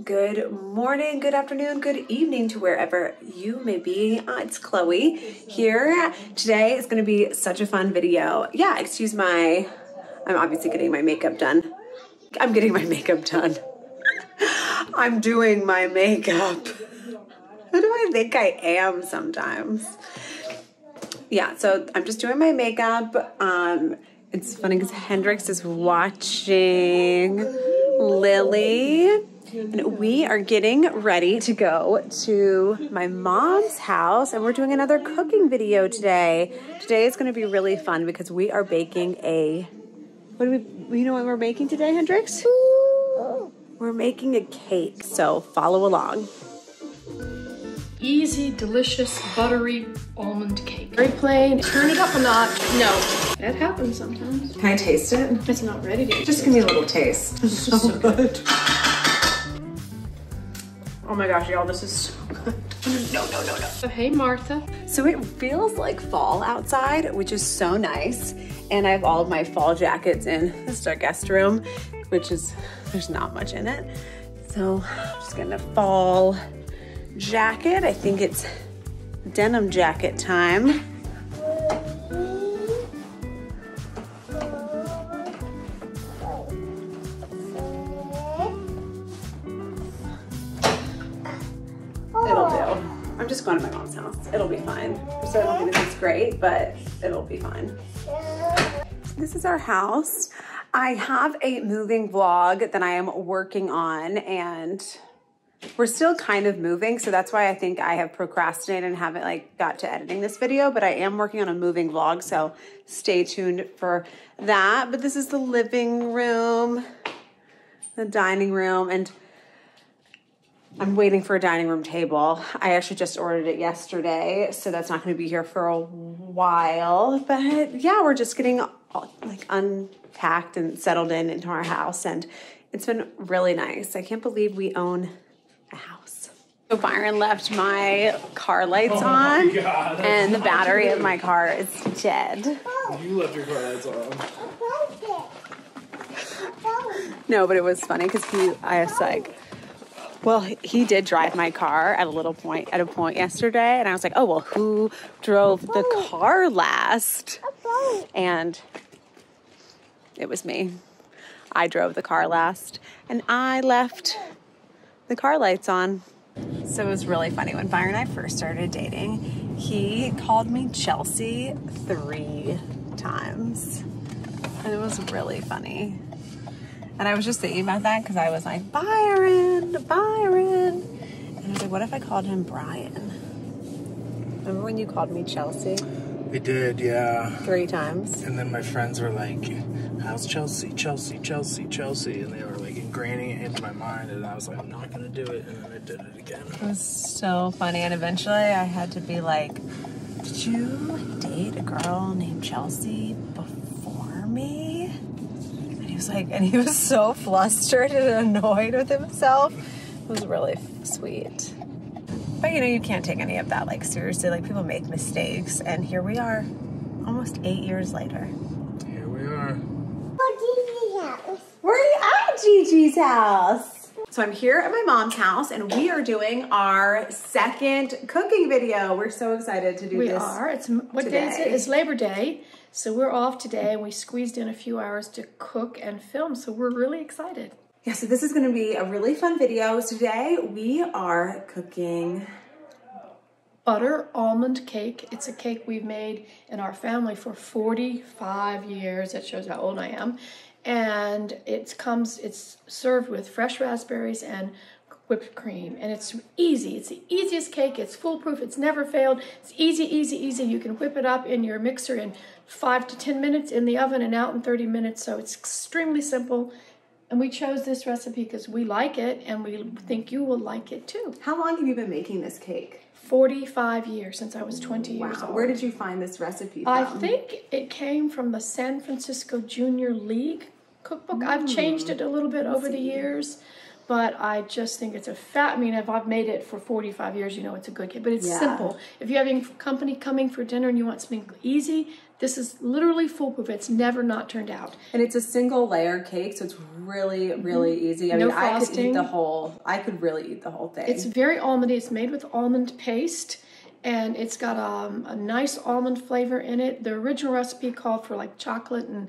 Good morning, good afternoon, good evening to wherever you may be. It's Chloe here. Today is going to be such a fun video. Yeah, I'm obviously getting my makeup done. I'm getting my makeup done. I'm doing my makeup. Who do I think I am sometimes? Yeah, so I'm just doing my makeup. It's funny because Hendrix is watching Lily. And we are getting ready to go to my mom's house, and we're doing another cooking video today. Today is going to be really fun because we are baking you know what we're making today, Hendrix? We're making a cake, so follow along. Easy, delicious, buttery almond cake. Very plain. Turn it up a notch. No, that happens sometimes. Can I taste it? It's not ready to. Just give me a little taste. This is so good. Oh my gosh, y'all, this is so good. No. So, hey, Martha. So it feels like fall outside, which is so nice. And I have all of my fall jackets in. This is our guest room, there's not much in it. So I'm just getting a fall jacket. I think it's denim jacket time. It'll do. I'm just going to my mom's house. It'll be fine. So I don't think this is great, but it'll be fine. This is our house. I have a moving vlog that I am working on, and we're still kind of moving, so that's why I think I have procrastinated and haven't got to editing this video, but I am working on a moving vlog, so stay tuned for that. But this is the living room, the dining room, and I'm waiting for a dining room table. I actually just ordered it yesterday, so that's not going to be here for a while. But yeah, we're just getting unpacked and settled into our house, and it's been really nice. I can't believe we own a house. So Byron left my car lights on, and the battery of my car is dead. You left your car lights on. No, but it was funny because I was like, well, he did drive my car at a point yesterday, and I was like, oh, well, who drove the car last? And it was me. I drove the car last, and I left the car lights on. So it was really funny. When Byron and I first started dating, he called me Chelsea 3 times, and it was really funny. And I was just thinking about that because I was like, Byron. And I was like, what if I called him Brian? Remember when you called me Chelsea? I did, yeah. 3 times. And then my friends were like, how's Chelsea? And they were like ingraining it into my mind, and I was like, I'm not going to do it. And then I did it again. It was so funny. And eventually I had to be like, did you date a girl named Chelsea before me? And he was so flustered and annoyed with himself. It was really sweet. But you can't take any of that seriously. People make mistakes, and here we are, almost 8 years later. Here we are. Gigi's house. We're at Gigi's house. So I'm here at my mom's house, and we are doing our second cooking video. We're so excited to do this. We are. What day is it? It's Labor Day. So we're off today, and we squeezed in a few hours to cook and film, so we're really excited. Yeah, so this is going to be a really fun video. So today we are cooking butter almond cake. It's a cake we've made in our family for 45 years. That shows how old I am. And it's served with fresh raspberries and whipped cream, and it's easy. It's the easiest cake. It's foolproof. It's never failed. It's easy. You can whip it up in your mixer in 5 to 10 minutes, in the oven and out in 30 minutes. So it's extremely simple. And we chose this recipe because we like it, and we think you will like it too. How long have you been making this cake? 45 years, since I was 20 years old. Where did you find this recipe from? I think it came from the San Francisco Junior League cookbook. I've changed it a little bit over the years, but I just think it's I mean, if I've made it for 45 years, you know it's a good cake, but it's simple. If you're having company coming for dinner and you want something easy, this is literally foolproof. It's never not turned out. And it's a single layer cake, so it's really, really easy. I mean, I could eat I could really eat the whole thing. It's very almondy. It's made with almond paste, and it's got a nice almond flavor in it. The original recipe called for like chocolate and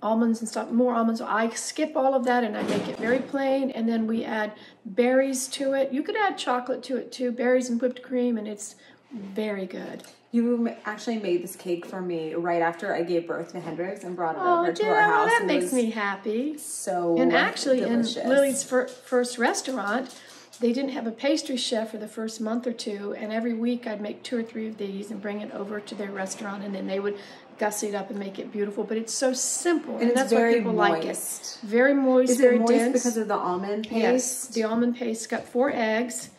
almonds and stuff, more almonds. So I skip all of that and I make it very plain, and then we add berries to it. You could add chocolate to it too, berries and whipped cream, and it's very good. You actually made this cake for me right after I gave birth to Hendrix and brought it over to our house. Well, that makes me happy. So And actually, delicious. in Lily's first restaurant, they didn't have a pastry chef for the first month or two, and every week I'd make 2 or 3 of these and bring it over to their restaurant, and then they would gussy it up and make it beautiful. But it's so simple, and that's why people like it. Very moist. Is very it moist dense because of the almond paste? Yes, the almond paste. Got 4 eggs.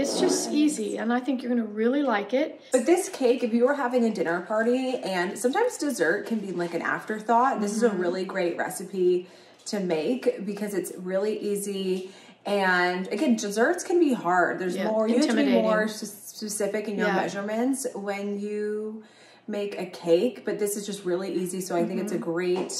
It's just easy, and I think you're going to really like it. But this cake, if you were having a dinner party, and sometimes dessert can be like an afterthought, this is a really great recipe to make because it's really easy. And again, desserts can be hard. There's more, you have to be more specific in your measurements when you make a cake, but this is just really easy. So I think it's a great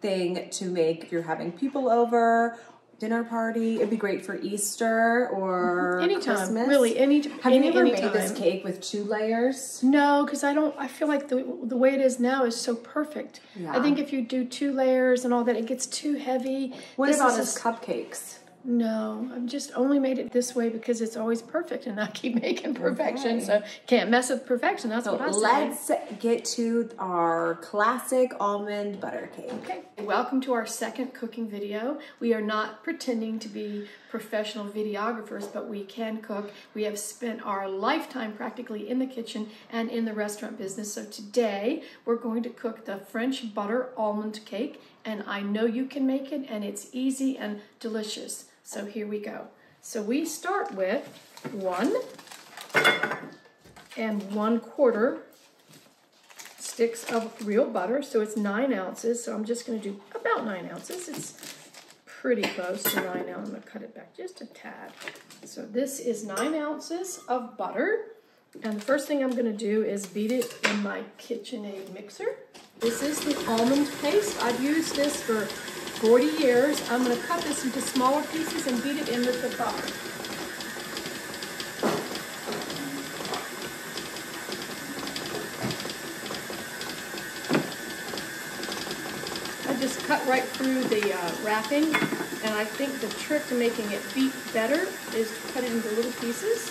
thing to make if you're having people over, dinner party. It'd be great for Easter or Christmas. Really, Have you ever made this cake with 2 layers? No, because I feel like the way it is now is so perfect. I think if you do 2 layers and all that, it gets too heavy. What about as cupcakes? No, I've just only made it this way because it's always perfect, and I keep making perfection, so can't mess with perfection. That's what I say. Let's get to our classic almond butter cake. Okay, welcome to our second cooking video. We are not pretending to be professional videographers, but we can cook. We have spent our lifetime practically in the kitchen and in the restaurant business. So today we're going to cook the French butter almond cake, and I know you can make it, and it's easy and delicious. So here we go. So we start with 1 1/4 sticks of real butter. So it's 9 ounces. So I'm just going to do about 9 ounces. It's pretty close to 9 ounces. I'm going to cut it back just a tad. So this is 9 ounces of butter. And the first thing I'm going to do is beat it in my KitchenAid mixer. This is the almond paste. I've used this for 40 years. I'm going to cut this into smaller pieces and beat it in with the butter. I just cut right through the wrapping, and I think the trick to making it beat better is to cut it into little pieces.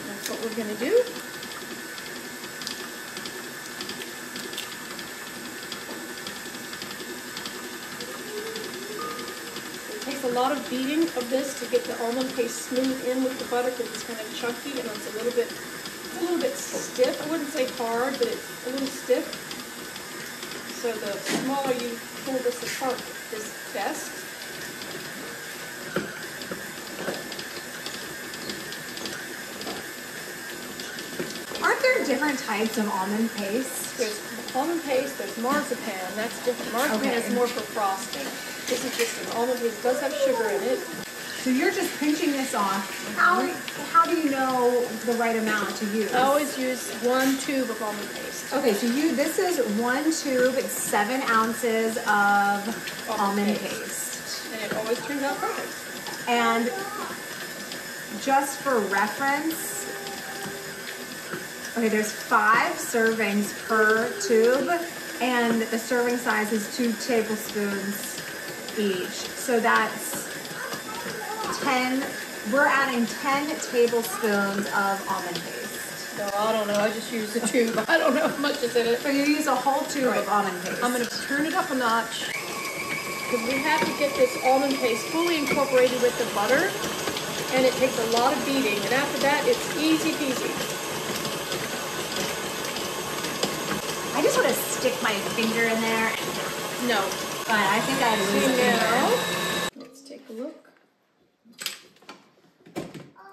That's what we're going to do. A lot of beating of this to get the almond paste smooth in with the butter because it's kind of chunky and it's a little bit stiff. I wouldn't say hard, but it's a little stiff. So the smaller you pull this apart is best. Aren't there different types of almond paste? There's almond paste, there's marzipan, that's different. Marzipan is more for frosting. This is just an almond paste. It does have sugar in it. So you're just pinching this off. How do you know the right amount to use? I always use 1 tube of almond paste. Okay, so this is 1 tube, it's 7 ounces of almond paste. And it always turns out perfect. And just for reference, okay, there's 5 servings per tube, and the serving size is 2 tablespoons each. So that's 10, we're adding 10 tablespoons of almond paste. No, I don't know, I just use the tube. I don't know how much is in it. So you use a whole tube of almond paste. I'm going to turn it up a notch because we have to get this almond paste fully incorporated with the butter, and it takes a lot of beating, and after that it's easy peasy. I just want to stick my finger in there. No. But I think I'd lose it now. Let's take a look.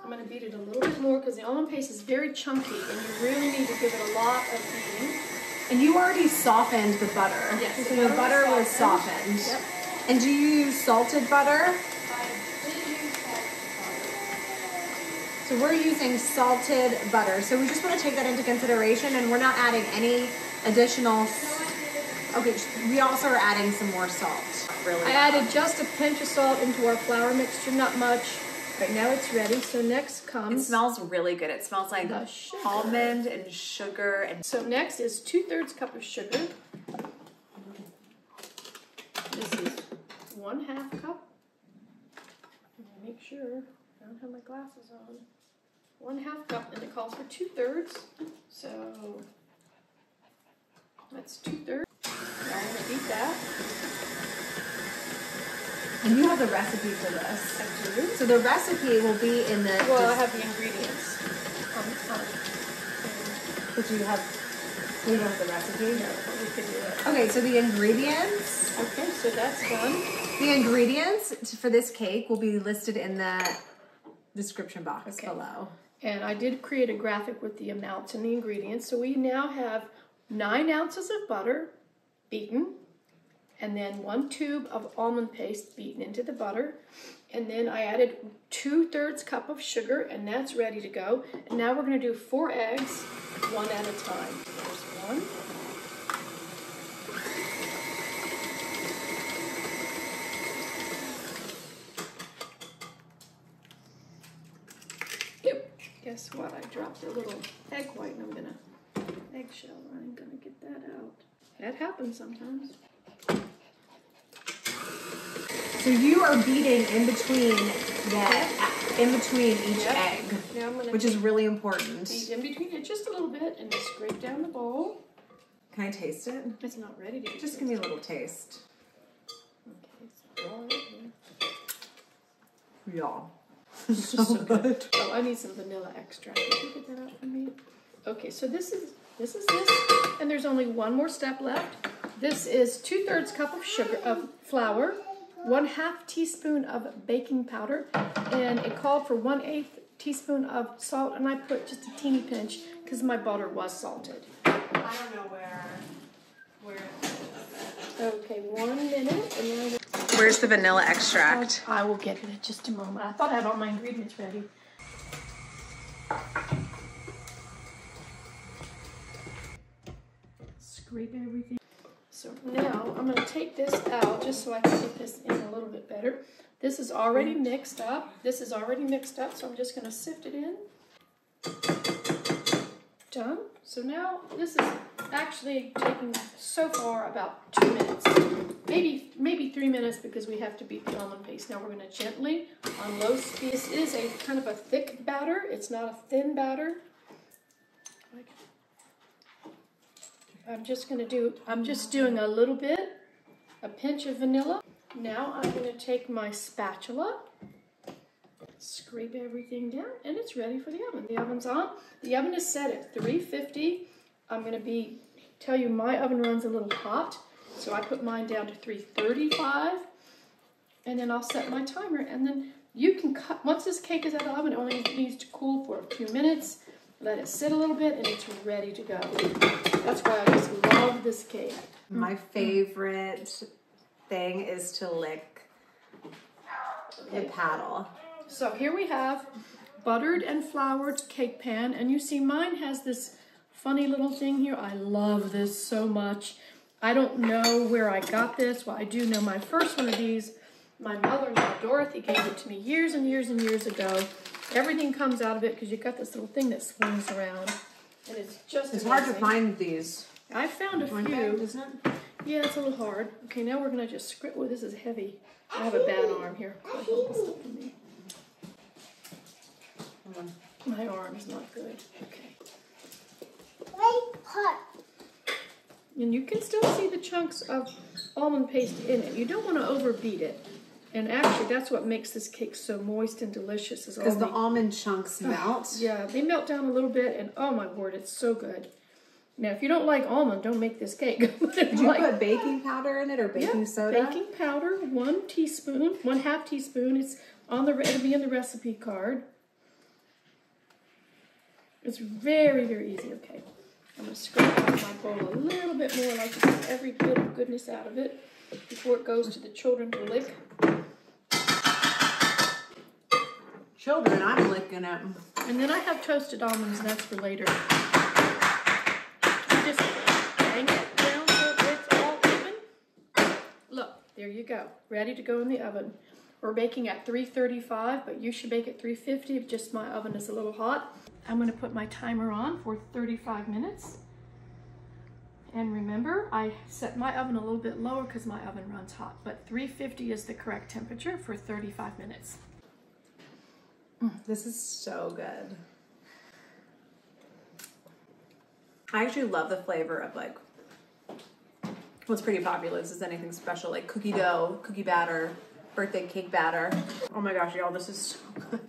I'm going to beat it a little bit more because the almond paste is very chunky, and you really need to give it a lot of beating. And you already softened the butter. Yes. So the butter was softened. Yep. And do you use salted butter? So we're using salted butter. So we just want to take that into consideration, and we're not adding any additional. Okay, we also are adding some more salt. Really, I added just a pinch of salt into our flour mixture, not much. Right now it's ready. So next comes. It smells really good. It smells like the sugar. Almond and sugar. And so next is 2/3 cup of sugar. This is 1/2 cup. Make sure I don't have my glasses on. 1/2 cup, and it calls for 2/3. So that's 2/3. Now I'm gonna beat that. And you have the recipe for this. I do. So the recipe will be in the. Well, I have the ingredients. But you have. You don't have the recipe. No, but we could do it. Okay, so the ingredients. Okay, so that's done. The ingredients for this cake will be listed in the description box below. And I did create a graphic with the amounts and the ingredients. So we now have 9 ounces of butter beaten, and then 1 tube of almond paste beaten into the butter. And then I added 2/3 cup of sugar, and that's ready to go. And now we're going to do 4 eggs, one at a time. There's one. Guess what? I dropped a little egg white, and I'm gonna eggshell. I'm gonna get that out. That happens sometimes. So you are beating in between each egg, Now I'm gonna which is really important. beat in between it just a little bit and scrape down the bowl. Can I taste it? It's not ready to. Just give me a little taste. Okay, so roll it here. Yeah. So good. Oh, I need some vanilla extract. Can you get that out for me? Okay, so this is this, and there's only one more step left. This is 2/3 cup of sugar of flour, 1/2 teaspoon of baking powder, and it called for 1/8 teaspoon of salt, and I put just a teeny pinch because my butter was salted. I don't know where. Okay, 1 minute, and then Where's the vanilla extract? I will get it in just a moment. I thought I had all my ingredients ready. Scrape everything. So now I'm going to take this out just so I can get this in a little bit better. This is already mixed up. So I'm just going to sift it in. Done. So now this is actually taking so far about 2 minutes. Maybe 3 minutes because we have to beat the almond paste. Now we're going to gently, on low speed. This is a kind of a thick batter. It's not a thin batter. I'm just doing a little bit, a pinch of vanilla. Now I'm going to take my spatula, scrape everything down, and it's ready for the oven. The oven's on. The oven is set at 350. I'm going to tell you my oven runs a little hot, so I put mine down to 335, and then I'll set my timer, and then you can cut. Once this cake is out of the oven, it only needs to cool for a few minutes. Let it sit a little bit, and it's ready to go. That's why I just love this cake. My favorite thing is to lick a paddle. So here we have buttered and floured cake pan, and you see mine has this funny little thing here. I love this so much. I don't know where I got this. Well, I do know my first one of these, my mother-in-law Dorothy gave it to me years and years and years ago. Everything comes out of it because you've got this little thing that swings around, and it's just It's amazing. hard to find these. I found a few. Isn't it? Yeah, it's a little hard. Okay, now we're going to just scrape. Oh, this is heavy. I have a bad arm here. My arm is not good. Okay. And you can still see the chunks of almond paste in it. You don't want to overbeat it. And actually, that's what makes this cake so moist and delicious. Because the almond chunks melt. Yeah, they melt down a little bit, and oh my word, it's so good. Now, if you don't like almond, don't make this cake. Did you put baking powder in it or baking soda? Baking powder, 1 teaspoon, 1/2 teaspoon. It's on the it'll be in the recipe card. It's very, very easy. Okay, I'm gonna scrape out my bowl a little bit more, like to get every bit of goodness out of it before it goes to the children to lick. children, I'm licking it. And then I have toasted almonds, and that's for later. Just bang it down so it's all even. Look, there you go. Ready to go in the oven. We're baking at 335, but you should bake at 350 if just my oven is a little hot. I'm going to put my timer on for 35 minutes. And remember, I set my oven a little bit lower because my oven runs hot, but 350 is the correct temperature for 35 minutes. This is so good. I actually love the flavor of like, what's pretty popular. This is anything special, like cookie dough, cookie batter, birthday cake batter. Oh my gosh, y'all, this is so good.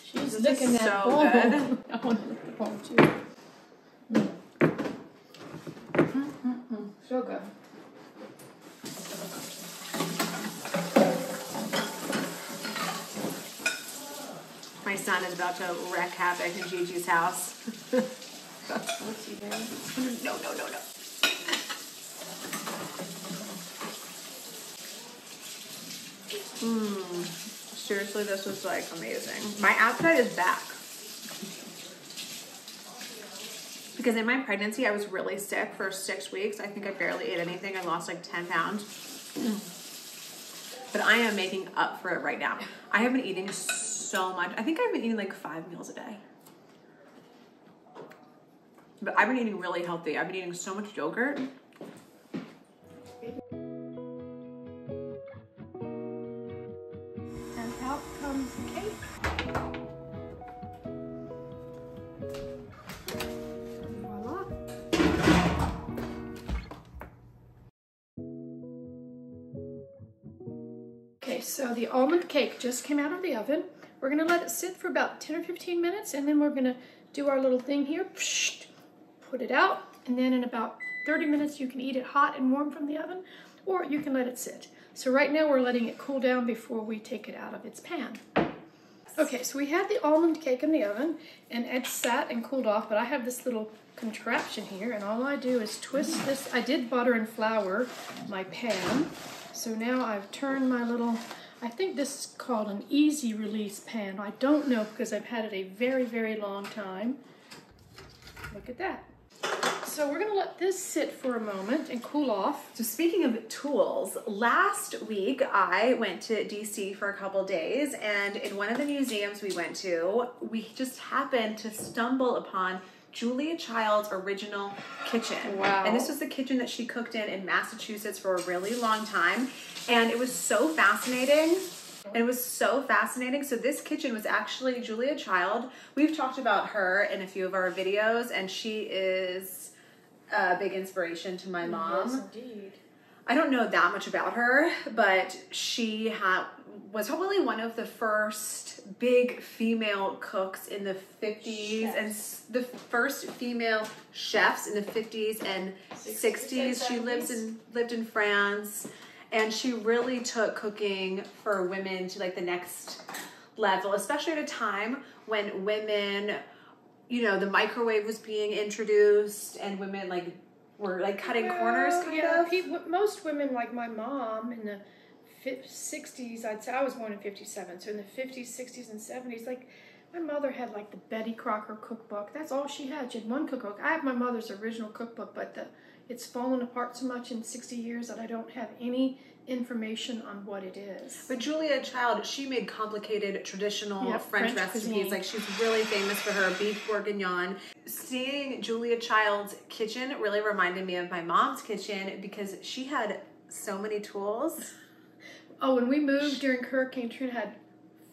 She's licking that bowl. Good. I want to lick the bowl too. So good. My son is about to wreak havoc in Gigi's house. What's he doing? No. Seriously, this was like amazing. My appetite is back. Because in my pregnancy, I was really sick for 6 weeks. I think I barely ate anything. I lost like 10 pounds. But I am making up for it right now. I have been eating so much. I think I've been eating like 5 meals a day. But I've been eating really healthy. I've been eating so much yogurt. And out comes the cake. Voila. Okay, so the almond cake just came out of the oven. We're gonna let it sit for about 10 or 15 minutes, and then we're gonna do our little thing here. Put it out, and then in about 30 minutes you can eat it hot and warm from the oven, or you can let it sit. So right now we're letting it cool down before we take it out of its pan. Okay, so we had the almond cake in the oven, and it sat and cooled off, but I have this little contraption here, and all I do is twist this. I did butter and flour my pan, so now I've turned my little, I think this is called an easy release pan. I don't know because I've had it a very, very long time. Look at that. So we're gonna let this sit for a moment and cool off. So speaking of tools, last week I went to DC for a couple days, and in one of the museums we went to, we just happened to stumble upon Julia Child's original kitchen. Wow. And this was the kitchen that she cooked in Massachusetts for a really long time. And it was so fascinating. So this kitchen was actually Julia Child. We've talked about her in a few of our videos, and she is a big inspiration to my mom. Yes, indeed. I don't know that much about her, but she was probably one of the first big female cooks in the 50s and the first female chefs in the 50s and 60s. She lived in France, and she really took cooking for women to like the next level, especially at a time when women, you know, the microwave was being introduced and women like were like cutting corners kind of. Most women, like my mom in the 60s, I'd say, I was born in 57, so in the 50s, 60s, and 70s, like my mother had like the Betty Crocker cookbook. That's all she had. She had one cookbook. I have my mother's original cookbook, but it's fallen apart so much in 60 years that I don't have any information on what it is. But Julia Child, she made complicated traditional French recipes. Cuisine. Like she's really famous for her beef bourguignon. Seeing Julia Child's kitchen really reminded me of my mom's kitchen because she had so many tools. Oh, when we moved during Hurricane Katrina, had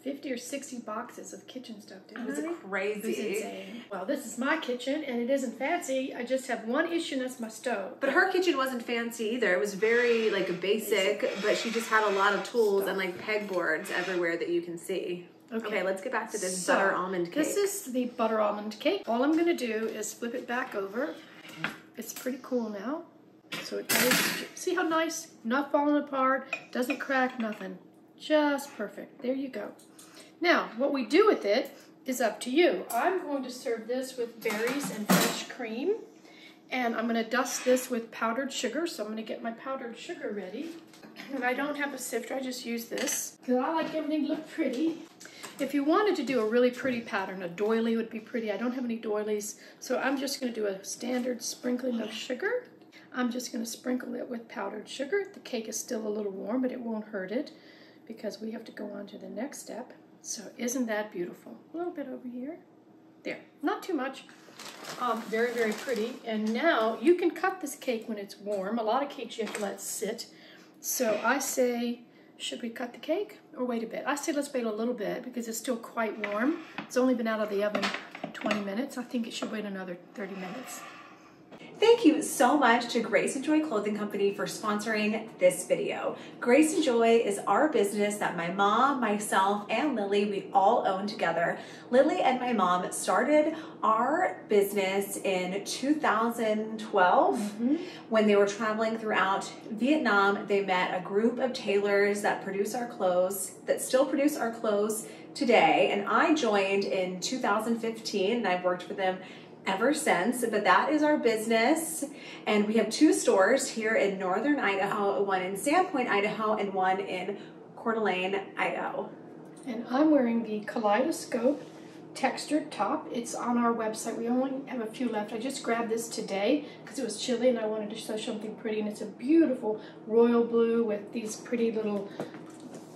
50 or 60 boxes of kitchen stuff, didn't we? It was crazy. It was insane. Well, this is my kitchen, and it isn't fancy. I just have one issue, and that's my stove. But her kitchen wasn't fancy either. It was very like basic, but she just had a lot of tools and like pegboards everywhere that you can see. Okay, let's get back to this butter almond cake. This is the butter almond cake. All I'm going to do is flip it back over. It's pretty cool now. So it goes, see how nice? Not falling apart, doesn't crack, nothing. Just perfect. There you go. Now, what we do with it is up to you. I'm going to serve this with berries and fresh cream. And I'm going to dust this with powdered sugar. So I'm going to get my powdered sugar ready. and I don't have a sifter, I just use this because I like everything to look pretty. If you wanted to do a really pretty pattern, a doily would be pretty. I don't have any doilies, so I'm just going to do a standard sprinkling of sugar. I'm just going to sprinkle it with powdered sugar. The cake is still a little warm, but it won't hurt it because we have to go on to the next step. So isn't that beautiful? A little bit over here. There, not too much. Very, very pretty. And now you can cut this cake when it's warm. A lot of cakes you have to let sit. So I say, should we cut the cake or wait a bit? I say let's wait a little bit because it's still quite warm. It's only been out of the oven 20 minutes. I think it should wait another 30 minutes. Thank you so much to Grace and Joy Clothing Company for sponsoring this video. Grace and Joy is our business that my mom, myself, and Lily, we all own together. Lily and my mom started our business in 2012 when they were traveling throughout Vietnam. They met a group of tailors that produce our clothes, that still produce our clothes today. And I joined in 2015 and I've worked for them ever since, but that is our business. And we have 2 stores here in northern Idaho, one in Sandpoint, Idaho, and one in Coeur d'Alene, Idaho. And I'm wearing the Kaleidoscope textured top. It's on our website. We only have a few left. I just grabbed this today because it was chilly and I wanted to show something pretty. And it's a beautiful royal blue with these pretty little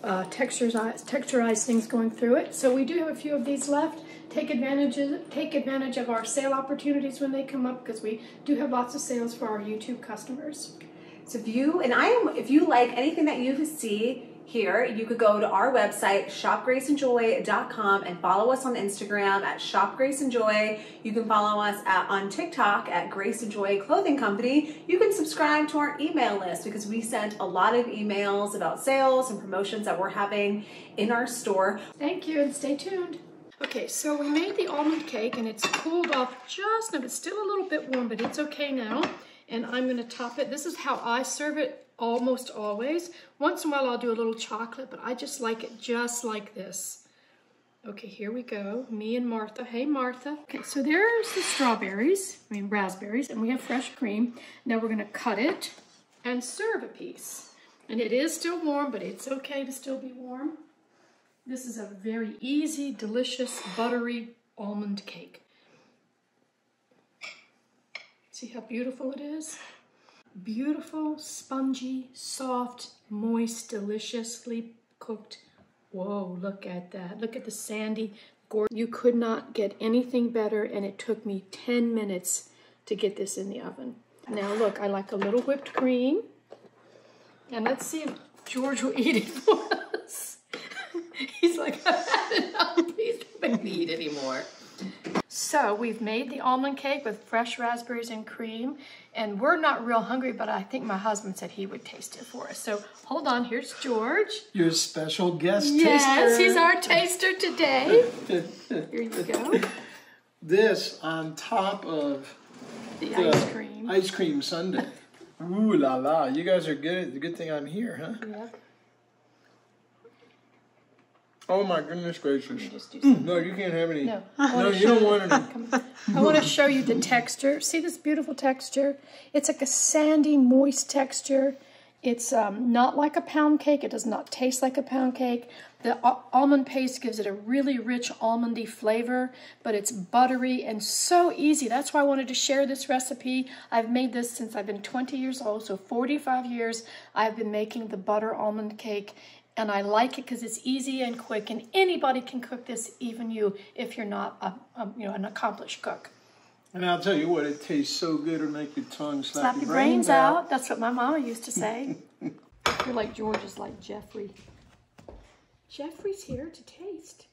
texturized things going through it. So we do have a few of these left. Take advantage of our sale opportunities when they come up because we do have lots of sales for our YouTube customers. So if you like anything that you see here, you could go to our website, shopgraceandjoy.com, and follow us on Instagram at shopgraceandjoy. You can follow us on TikTok at Grace and Joy Clothing Company. You can subscribe to our email list because we sent a lot of emails about sales and promotions that we're having in our store. Thank you and stay tuned. Okay, so we made the almond cake and it's cooled off just now. It's still a little bit warm, but it's okay now. And I'm going to top it. This is how I serve it almost always. Once in a while I'll do a little chocolate, but I just like it just like this. Okay, here we go. Me and Martha. Hey, Martha. Okay, so there's the raspberries, and we have fresh cream. Now we're going to cut it and serve a piece. And it is still warm, but it's okay to still be warm. This is a very easy, delicious, buttery almond cake. See how beautiful it is? Beautiful, spongy, soft, moist, deliciously cooked. Whoa, look at that. Look at the sandy, gorgeous. You could not get anything better, and it took me 10 minutes to get this in the oven. Now look, I like a little whipped cream. And let's see if George will eat it for us. He's like, I've had enough. Please don't make me eat anymore. So we've made the almond cake with fresh raspberries and cream, and we're not real hungry, but I think my husband said he would taste it for us. So hold on, here's George. Your special guest taster. Yes, he's our taster today. Here you go. This on top of the ice cream. Ice cream sundae. Ooh la la, you guys are good. Good thing I'm here, huh? Yeah. Oh my goodness gracious. No, you can't have any. No, you don't want any. I want to show you the texture. See this beautiful texture? It's like a sandy, moist texture. It's not like a pound cake. It does not taste like a pound cake. The almond paste gives it a really rich almondy flavor, but it's buttery and so easy. That's why I wanted to share this recipe. I've made this since I've been 20 years old, so 45 years I've been making the butter almond cake. And I like it because it's easy and quick, and anybody can cook this, even you, if you're not an accomplished cook. And I'll tell you what, it tastes so good it'll make your tongue slap your brains out. That's what my mama used to say. You're like George is like Jeffrey. Jeffrey's here to taste.